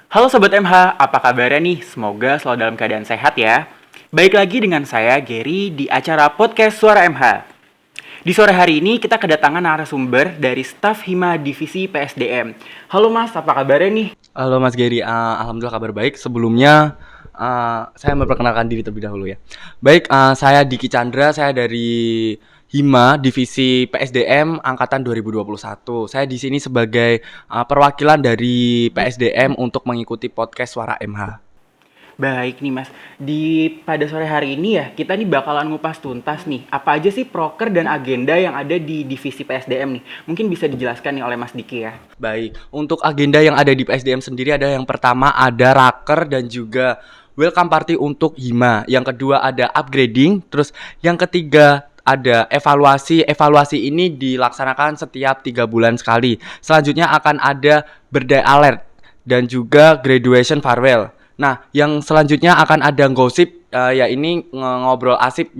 Halo Sobat MH, apa kabarnya nih? Semoga selalu dalam keadaan sehat ya. Baik lagi dengan saya, Gary, di acara podcast Suara MH. Di sore hari ini kita kedatangan narasumber dari staf Hima Divisi PSDM. Halo Mas, apa kabarnya nih? Halo Mas Gary, alhamdulillah kabar baik. Sebelumnya saya memperkenalkan diri terlebih dahulu ya. Baik, saya Diki Chandra, saya dari Hima Divisi PSDM angkatan 2021. Saya di sini sebagai perwakilan dari PSDM untuk mengikuti podcast Suara MH. Baik nih Mas, pada sore hari ini ya, kita nih bakalan ngupas tuntas nih, apa aja sih proker dan agenda yang ada di divisi PSDM nih. Mungkin bisa dijelaskan nih oleh Mas Diki ya. Baik, untuk agenda yang ada di PSDM sendiri ada yang pertama ada raker dan juga welcome party untuk Hima. Yang kedua ada upgrading, terus yang ketiga ada evaluasi. Evaluasi ini dilaksanakan setiap 3 bulan sekali. Selanjutnya akan ada birthday alert dan juga graduation farewell. Nah, yang selanjutnya akan ada gosip, ya ini ngobrol asik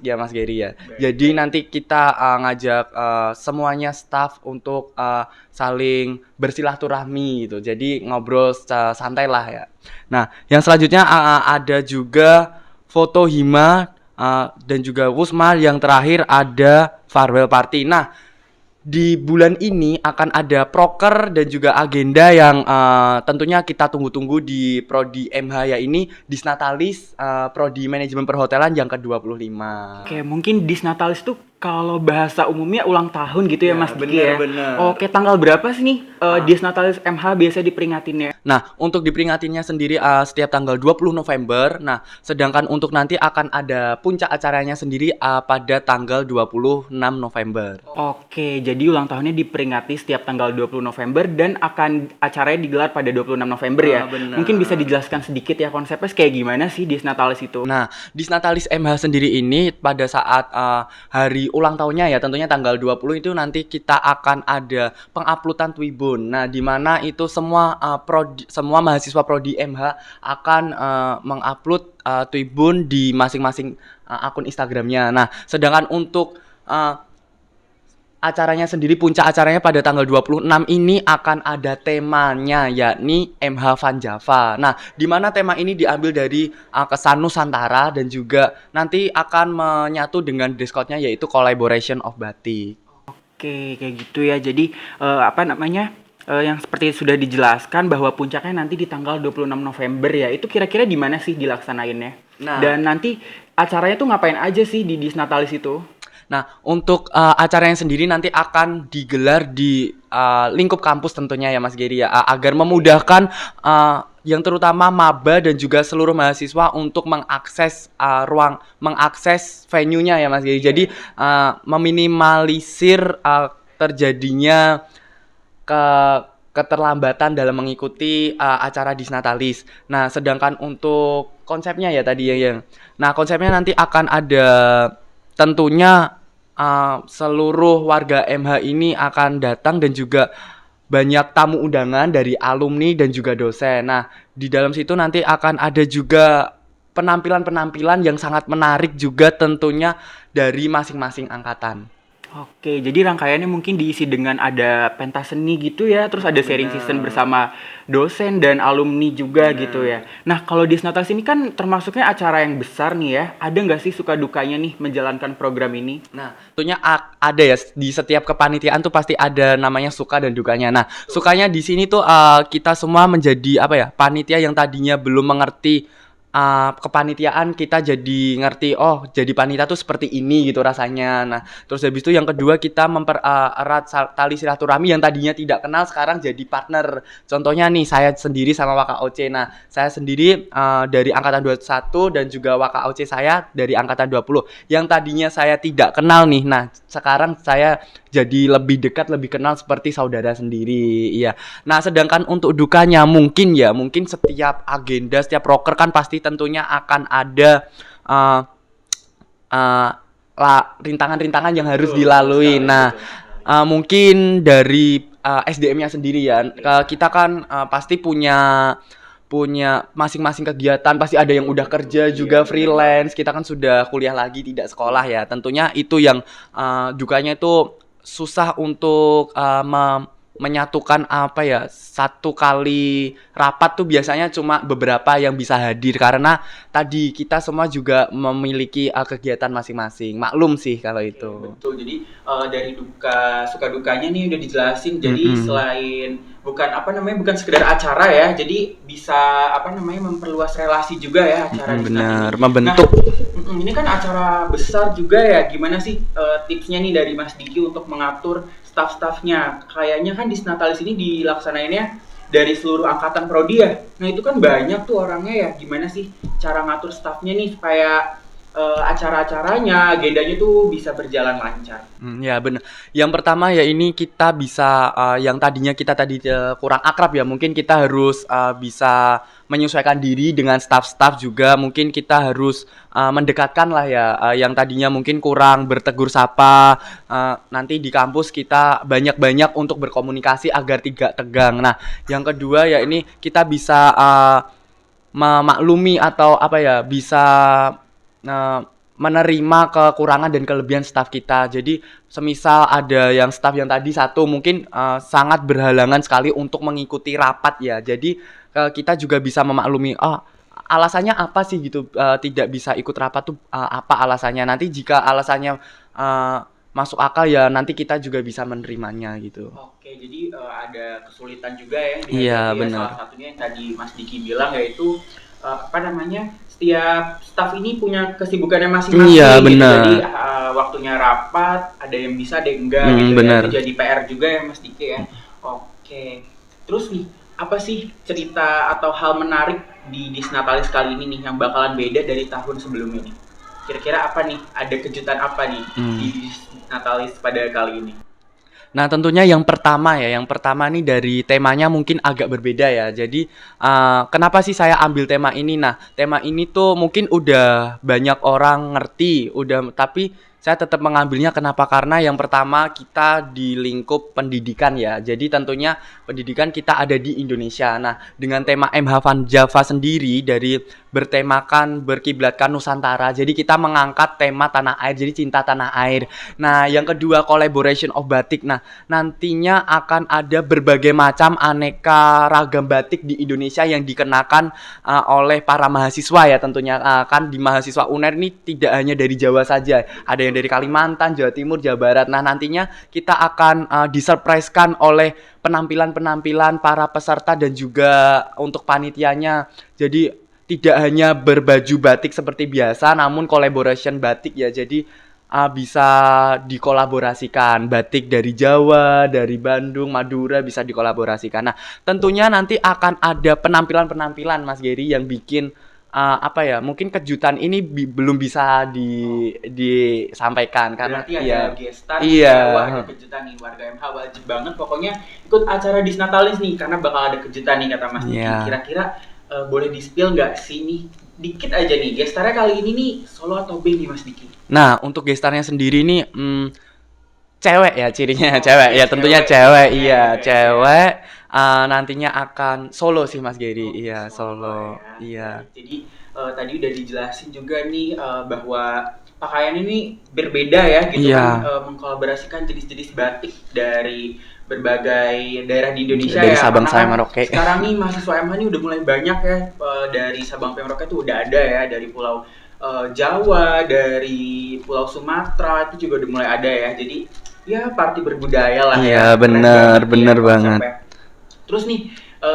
ya Mas Gary ya. Jadi nanti kita ngajak semuanya staff untuk saling bersilaturahmi gitu. Jadi ngobrol santai lah ya. Nah, yang selanjutnya ada juga foto Hima dan juga Wusma. Yang terakhir ada farewell party. Nah, di bulan ini akan ada proker dan juga agenda yang tentunya kita tunggu-tunggu di Prodi MH ya ini Disnatalis Prodi Manajemen Perhotelan yang ke-25. Oke, mungkin Disnatalis tuh kalau bahasa umumnya ulang tahun gitu ya, Mas Diki ya. bener. Oke, tanggal berapa sih nih Disnatalis MH biasa diperingatinnya? Nah, untuk diperingatinnya sendiri setiap tanggal 20 November. Nah, sedangkan untuk nanti akan ada puncak acaranya sendiri pada tanggal 26 November. Oke, jadi ulang tahunnya diperingati setiap tanggal 20 November dan acaranya digelar pada 26 November ya. Benar. Mungkin bisa dijelaskan sedikit ya konsepnya kayak gimana sih Disnatalis itu? Nah, Disnatalis MH sendiri ini pada saat hari ulang tahunnya ya tentunya tanggal 20 itu nanti kita akan ada penguploadan Tribun. Nah, di mana itu semua mahasiswa prodi MH akan mengupload Tribun di masing-masing akun Instagramnya. Nah, sedangkan untuk acaranya sendiri, puncak acaranya pada tanggal 26 ini akan ada temanya yakni MH Van Java. Nah, di mana tema ini diambil dari kesan Nusantara dan juga nanti akan menyatu dengan dress code-nya yaitu collaboration of batik. Oke, kayak gitu ya. Jadi yang seperti sudah dijelaskan bahwa puncaknya nanti di tanggal 26 November ya. Itu kira-kira di mana sih dilaksanainnya? Nah. Dan nanti acaranya tuh ngapain aja sih di Disnatalis itu? Nah, untuk acara yang sendiri nanti akan digelar di lingkup kampus tentunya ya Mas Gary ya, agar memudahkan yang terutama maba dan juga seluruh mahasiswa untuk mengakses mengakses venue-nya ya Mas Gary. Jadi meminimalisir terjadinya keterlambatan dalam mengikuti acara Disnatalis. Nah, sedangkan untuk konsepnya ya tadi ya. Nah, konsepnya nanti akan ada tentunya seluruh warga MH ini akan datang dan juga banyak tamu undangan dari alumni dan juga dosen. Nah, di dalam situ nanti akan ada juga penampilan-penampilan yang sangat menarik juga tentunya dari masing-masing angkatan. Oke, jadi rangkaiannya mungkin diisi dengan ada pentas seni gitu ya, terus ada sharing season bersama dosen dan alumni juga gitu ya. Nah, kalau di Disnatalis ini kan termasuknya acara yang besar nih ya. Ada nggak sih suka dukanya nih menjalankan program ini? Nah, tentunya ada ya di setiap kepanitiaan tuh pasti ada namanya suka dan dukanya. Nah, sukanya di sini tuh kita semua menjadi panitia yang tadinya belum mengerti kepanitiaan, kita jadi ngerti jadi panitia tuh seperti ini gitu rasanya. Nah, terus habis itu yang kedua kita mempererat tali silaturahmi yang tadinya tidak kenal sekarang jadi partner. Contohnya nih saya sendiri sama Waka OC. Nah, saya sendiri dari angkatan 21 dan juga Waka OC saya dari angkatan 20. Yang tadinya saya tidak kenal nih. Nah, sekarang saya jadi lebih dekat, lebih kenal seperti saudara sendiri. Iya. Nah, sedangkan untuk dukanya mungkin setiap agenda, setiap proker kan pasti tentunya akan ada rintangan-rintangan yang harus dilalui. Nah, mungkin dari SDM-nya sendiri ya, kita kan pasti punya masing-masing kegiatan, pasti ada yang udah kerja juga freelance, kita kan sudah kuliah lagi tidak sekolah ya. Tentunya itu yang dukanya itu susah untuk menyatukan apa ya, satu kali rapat tuh biasanya cuma beberapa yang bisa hadir karena tadi kita semua juga memiliki kegiatan masing-masing. Maklum sih kalau Oke, itu. betul. Jadi dari duka suka dukanya nih udah dijelasin. Jadi Mm-mm. selain bukan apa namanya bukan sekedar acara ya, jadi bisa apa namanya memperluas relasi juga ya acara Mm-mm, di Snap ini. bener, Nah, membentuk. ini kan acara besar juga ya. Gimana sih tipsnya nih dari Mas Diki untuk mengatur staff-staffnya? Kayaknya kan di Snatalis ini dilaksanainnya dari seluruh angkatan prodi ya. Nah itu kan banyak tuh orangnya ya. Gimana sih cara ngatur staffnya nih supaya acara-acaranya, agendanya tuh bisa berjalan lancar. Ya benar. Yang pertama ya ini kita bisa yang tadinya kita tadi kurang akrab ya, mungkin kita harus bisa menyesuaikan diri dengan staff-staff juga. Mungkin kita harus mendekatkan lah ya yang tadinya mungkin kurang bertegur sapa. Nanti di kampus kita banyak-banyak untuk berkomunikasi agar tidak tegang. Nah, yang kedua ya ini kita bisa memaklumi atau apa ya, bisa eh, menerima kekurangan dan kelebihan staf kita. Jadi semisal ada yang staf yang tadi satu mungkin sangat berhalangan sekali untuk mengikuti rapat ya. Jadi kita juga bisa memaklumi, alasannya apa sih gitu, tidak bisa ikut rapat tuh apa alasannya. Nanti jika alasannya eh, masuk akal ya nanti kita juga bisa menerimanya gitu. Oke, jadi ada kesulitan juga ya yang Iya dihadapi ya. benar. Salah satunya yang tadi Mas Diki bilang yaitu apa namanya setiap staff ini punya kesibukannya Iya masing-masing gitu. Jadi benar. waktunya rapat ada yang bisa ada yang enggak gitu ya. Benar. Itu jadi PR juga ya Mas Diki ya. Oke. Terus nih apa sih cerita atau hal menarik di Disnatalis kali ini nih yang bakalan beda dari tahun sebelumnya nih? Kira-kira apa nih? Ada kejutan apa nih di Hmm. Disnatalis pada kali ini? Nah, tentunya yang pertama nih dari temanya mungkin agak berbeda ya. Jadi, kenapa sih saya ambil tema ini? Nah, tema ini tuh mungkin udah banyak orang ngerti, udah tapi saya tetap mengambilnya kenapa? Karena yang pertama kita di lingkup pendidikan ya. Jadi tentunya pendidikan kita ada di Indonesia. Nah, dengan tema MH Van Java sendiri dari bertemakan berkiblatkan Nusantara. Jadi kita mengangkat tema tanah air, jadi cinta tanah air. Nah, yang kedua collaboration of batik. Nah, nantinya akan ada berbagai macam aneka ragam batik di Indonesia yang dikenakan oleh para mahasiswa ya tentunya. Kan di mahasiswa UNER ini tidak hanya dari Jawa saja, ada yang dari Kalimantan, Jawa Timur, Jawa Barat. Nah, nantinya kita akan disurprisekan oleh penampilan-penampilan para peserta dan juga untuk panitianya. Jadi tidak hanya berbaju batik seperti biasa, namun collaboration batik ya. Jadi bisa dikolaborasikan batik dari Jawa, dari Bandung, Madura bisa dikolaborasikan. Nah, tentunya nanti akan ada penampilan-penampilan Mas Geri yang bikin apa ya? Mungkin kejutan ini belum bisa disampaikan karena Berarti ada iya. gestar gitu Iya. ya. Wah, ada kejutan nih warga MH wajib banget pokoknya ikut acara Disnatalis nih karena bakal ada kejutan nih kata Mas Diki. Iya. Kira-kira boleh di-spill nggak sih nih? Dikit aja nih, gestarnya kali ini nih solo atau band nih Mas Diki? Nah, untuk gestarnya sendiri nih cewek ya cirinya cewek Oke, ya tentunya cewek nih. cewek Keren, iya keren, keren. cewek nantinya akan solo sih Mas Geri Oke, iya solo solo ya. iya. Baik. Jadi tadi udah dijelasin juga nih bahwa pakaian ini berbeda ya gitu Iya, kan mengkolaborasikan jenis-jenis batik dari berbagai daerah di Indonesia dari ya. Sabang Karena sampai kan Merauke. sekarang nih mahasiswa MH ini udah mulai banyak ya dari Sabang sampai Merauke tuh udah ada ya dari pulau Jawa, dari Pulau Sumatera itu juga udah mulai ada ya. Jadi ya party berbudaya lah Iya, ya. Keren bener banget nih ya bener banget. konsepnya. Terus nih,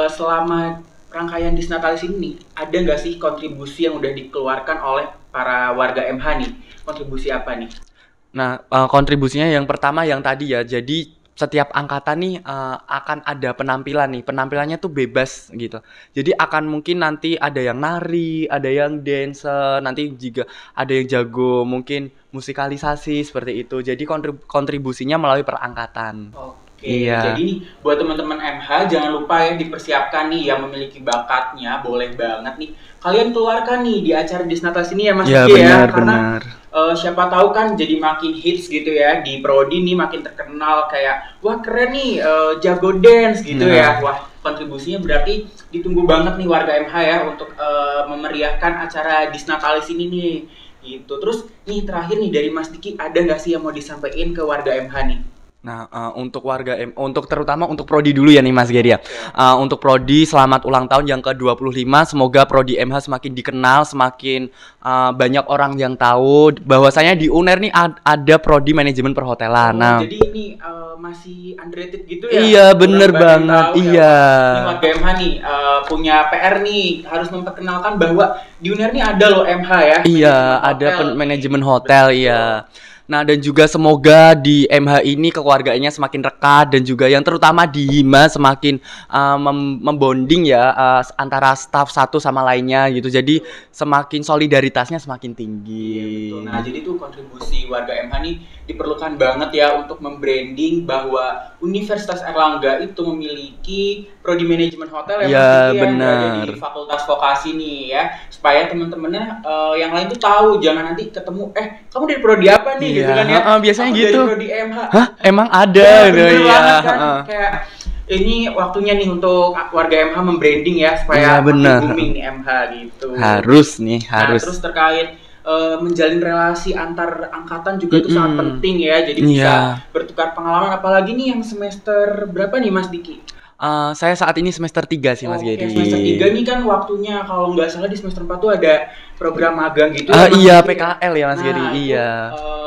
selama rangkaian Disnatalis ini nih, ada nggak sih kontribusi yang udah dikeluarkan oleh para warga MH nih? Kontribusi apa nih? Nah, kontribusinya yang pertama yang tadi ya, jadi setiap angkatan nih akan ada penampilan nih, penampilannya tuh bebas gitu. Jadi akan mungkin nanti ada yang nari, ada yang dance, nanti juga ada yang jago mungkin musikalisasi seperti itu. Jadi kontribusinya melalui perangkatan. Oke, jadi Iya. nih buat teman-teman MH jangan lupa ya dipersiapkan nih yang memiliki bakatnya, boleh banget nih. Kalian keluarkan nih di acara Disnatalis ini ya Mas Iya Diki ya, benar karena benar. siapa tahu kan jadi makin hits gitu ya di prodi nih makin terkenal kayak wah keren nih jago dance gitu Nah, ya. Wah, kontribusinya berarti ditunggu banget nih warga MH ya untuk memeriahkan acara Disnatalis ini nih. Gitu. Terus nih terakhir nih dari Mas Diki ada nggak sih yang mau disampaikan ke warga MH nih? Nah, untuk untuk terutama untuk prodi dulu ya nih Mas Geri ya. Untuk prodi selamat ulang tahun yang ke-25. Semoga prodi MH semakin dikenal, semakin banyak orang yang tahu bahwasanya di UNER nih ada prodi manajemen perhotelan. Oh, Nah, jadi ini masih underrated gitu ya? iya bener Kurang banyak yang banget. tahu ya. Iya. Wah, ini warga MH nih punya PR nih, harus memperkenalkan bahwa di UNER nih ada loh MH ya, Iya, manajemen ada hotel nih. manajemen hotel, Betul. iya. Nah, dan juga semoga di MH ini kekeluargaannya semakin rekat dan juga yang terutama di Hima semakin membonding ya antara staff satu sama lainnya gitu. Jadi semakin solidaritasnya semakin Iya betul. tinggi. Nah, jadi tuh kontribusi warga MH nih diperlukan banget ya untuk membranding bahwa Universitas Erlangga itu memiliki prodi manajemen hotel ya Iya, Mas Diki ya, nggak ada benar. di fakultas vokasi nih ya, supaya teman-temannya yang lain tuh tahu, jangan nanti ketemu kamu dari prodi apa nih Iya, gitu kan ya, biasanya aku dari gitu. prodi MH. Hah, emang ada Ya gitu bener ya. banget kan, kayak ini waktunya nih untuk warga MH membranding ya Iya, supaya makin benar. booming nih MH gitu. Harus nih, Nah, harus. terus terkait menjalin relasi antar angkatan juga itu sangat Mm-mm. penting ya. Jadi bisa Iya. bertukar pengalaman apalagi nih yang semester berapa nih Mas Diki? Saya saat ini semester 3 sih Mas Oke, semester 3 Geri. nih kan waktunya kalau nggak salah di semester 4 tuh ada program magang gitu ya Mas Iya, Diki ya. PKL ya Mas Geri. Nah, itu Iya.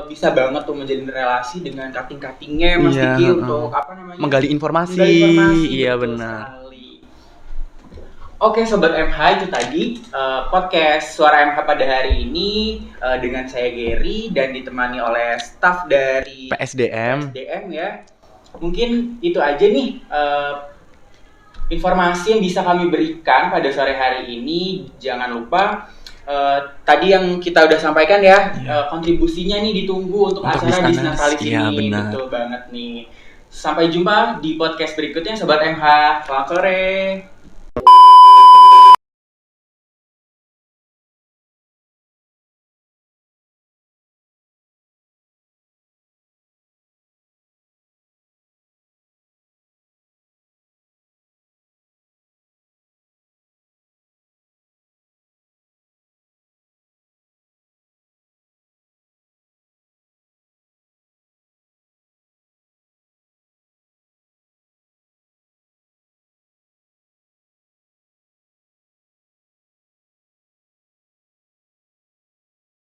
bisa banget tuh menjalin relasi dengan kating-katingnya Mas Iya, Diki heeh. untuk apa namanya? Menggali informasi. Menggali informasi, Iya, betul benar. sekali. Oke Sobat MH, itu tadi podcast Suara MH pada hari ini dengan saya Gary dan ditemani oleh staf dari PSDM. PSDM ya. Mungkin itu aja nih informasi yang bisa kami berikan pada sore hari ini. Jangan lupa tadi yang kita udah sampaikan ya, kontribusinya nih ditunggu untuk Untuk acara Disnanas. Disnatalis Iya, ini. benar. Betul banget nih. Sampai jumpa di podcast berikutnya Sobat MH. Selamat sore.